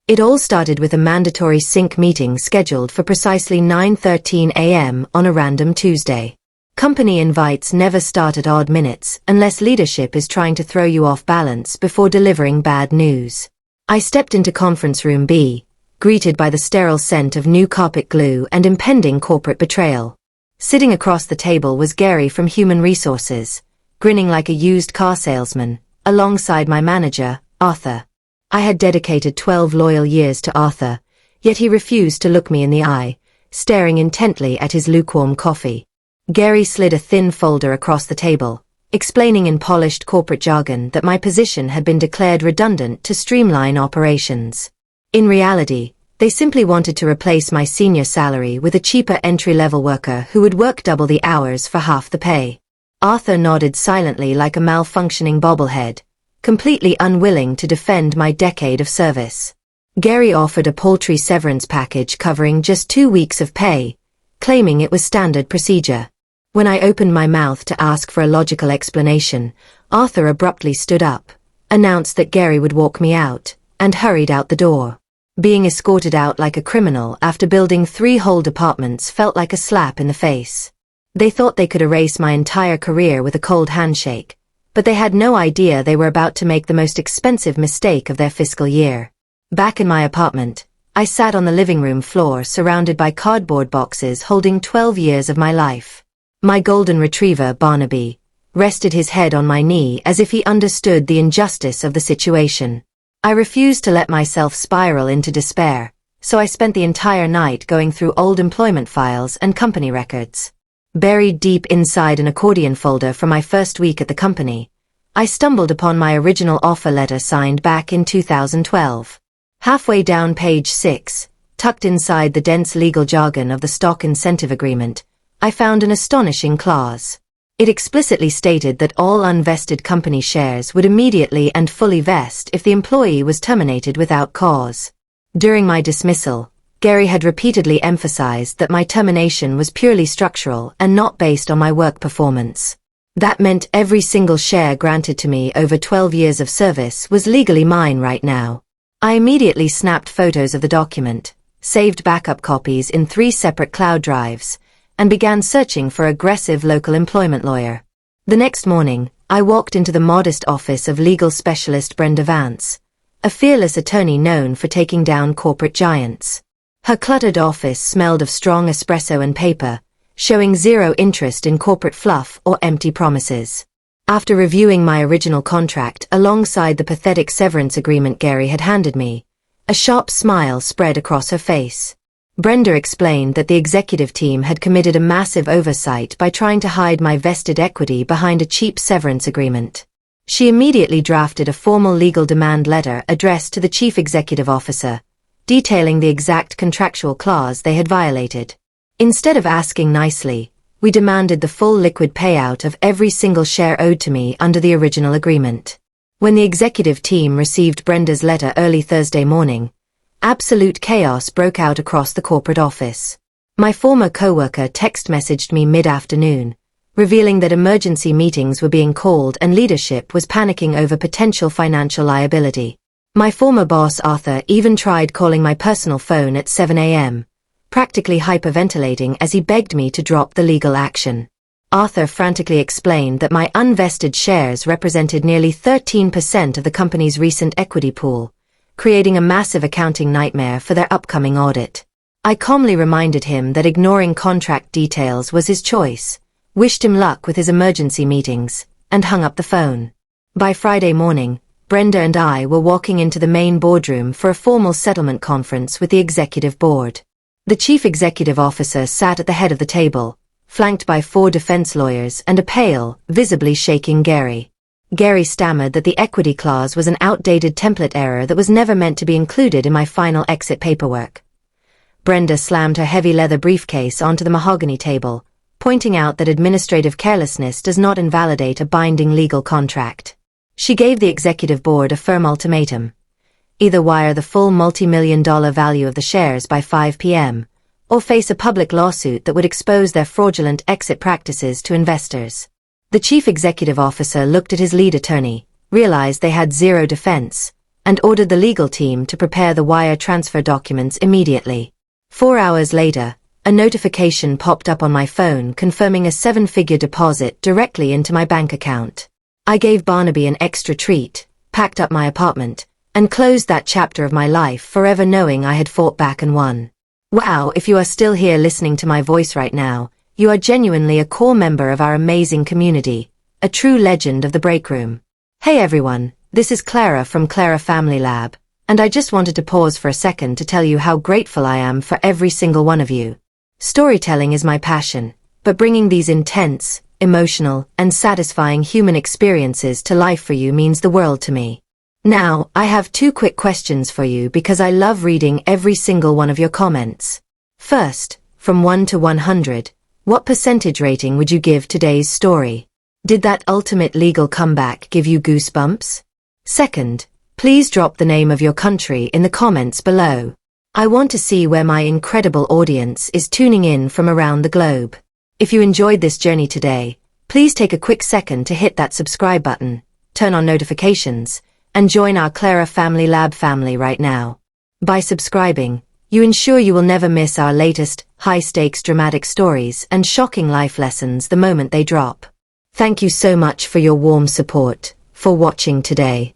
It all started with a mandatory sync meeting scheduled for precisely 9:13 a.m. on a random Tuesday. Company invites never start at odd minutes unless leadership is trying to throw you off balance before delivering bad news. I stepped into conference room B, greeted by the sterile scent of new carpet glue and impending corporate betrayal. Sitting across the table was Gary from Human Resources, grinning like a used car salesman, alongside my manager, Arthur. I had dedicated 12 loyal years to Arthur, yet he refused to look me in the eye, staring intently at his lukewarm coffee. Gary slid a thin folder across the table, explaining in polished corporate jargon that my position had been declared redundant to streamline operations. In reality, they simply wanted to replace my senior salary with a cheaper entry-level worker who would work double the hours for half the pay. Arthur nodded silently like a malfunctioning bobblehead, completely unwilling to defend my decade of service. Gary offered a paltry severance package covering just 2 weeks of pay, claiming it was standard procedure. When I opened my mouth to ask for a logical explanation, Arthur abruptly stood up, announced that Gary would walk me out, and hurried out the door. Being escorted out like a criminal after building 3 whole departments felt like a slap in the face. They thought they could erase my entire career with a cold handshake, but they had no idea they were about to make the most expensive mistake of their fiscal year. Back in my apartment, I sat on the living room floor surrounded by cardboard boxes holding 12 years of my life. My golden retriever, Barnaby, rested his head on my knee as if he understood the injustice of the situation. I refused to let myself spiral into despair, so I spent the entire night going through old employment files and company records. Buried deep inside an accordion folder from my first week at the company, I stumbled upon my original offer letter signed back in 2012. Halfway down page 6, tucked inside the dense legal jargon of the stock incentive agreement, I found an astonishing clause. It explicitly stated that all unvested company shares would immediately and fully vest if the employee was terminated without cause. During my dismissal, Gary had repeatedly emphasized that my termination was purely structural and not based on my work performance. That meant every single share granted to me over 12 years of service was legally mine right now. I immediately snapped photos of the document, saved backup copies in 3 separate cloud drives, and began searching for an aggressive local employment lawyer. The next morning, I walked into the modest office of legal specialist Brenda Vance, a fearless attorney known for taking down corporate giants. Her cluttered office smelled of strong espresso and paper, showing zero interest in corporate fluff or empty promises. After reviewing my original contract alongside the pathetic severance agreement Gary had handed me, a sharp smile spread across her face. Brenda explained that the executive team had committed a massive oversight by trying to hide my vested equity behind a cheap severance agreement. She immediately drafted a formal legal demand letter addressed to the chief executive officer, detailing the exact contractual clause they had violated. Instead of asking nicely, we demanded the full liquid payout of every single share owed to me under the original agreement. When the executive team received Brenda's letter early Thursday morning, absolute chaos broke out across the corporate office. My former coworker text messaged me mid-afternoon, revealing that emergency meetings were being called and leadership was panicking over potential financial liability. My former boss Arthur even tried calling my personal phone at 7 a.m., practically hyperventilating as he begged me to drop the legal action. Arthur frantically explained that my unvested shares represented nearly 13% of the company's recent equity pool, creating a massive accounting nightmare for their upcoming audit. I calmly reminded him that ignoring contract details was his choice, wished him luck with his emergency meetings, and hung up the phone. By Friday morning, Brenda and I were walking into the main boardroom for a formal settlement conference with the executive board. The chief executive officer sat at the head of the table, flanked by 4 defense lawyers and a pale, visibly shaking Gary. Gary stammered that the equity clause was an outdated template error that was never meant to be included in my final exit paperwork. Brenda slammed her heavy leather briefcase onto the mahogany table, pointing out that administrative carelessness does not invalidate a binding legal contract. She gave the executive board a firm ultimatum: either wire the full multi-million-dollar value of the shares by 5 p.m., or face a public lawsuit that would expose their fraudulent exit practices to investors. The chief executive officer looked at his lead attorney, realized they had zero defense, and ordered the legal team to prepare the wire transfer documents immediately. 4 hours later, a notification popped up on my phone confirming a 7-figure deposit directly into my bank account. I gave Barnaby an extra treat, packed up my apartment, and closed that chapter of my life forever knowing I had fought back and won. Wow, if you are still here listening to my voice right now, you are genuinely a core member of our amazing community, a true legend of the break room. Hey everyone, this is Clara from Clara Family Lab, and I just wanted to pause for a second to tell you how grateful I am for every single one of you. Storytelling is my passion, but bringing these intense, emotional, and satisfying human experiences to life for you means the world to me. Now, I have 2 quick questions for you because I love reading every single one of your comments. First, from 1 to 100, what percentage rating would you give today's story? Did that ultimate legal comeback give you goosebumps? Second, please drop the name of your country in the comments below. I want to see where my incredible audience is tuning in from around the globe. If you enjoyed this journey today, please take a quick second to hit that subscribe button, turn on notifications, and join our Clara Family Lab family right now. By subscribing, you ensure you will never miss our latest, high-stakes dramatic stories and shocking life lessons the moment they drop. Thank you so much for your warm support, for watching today.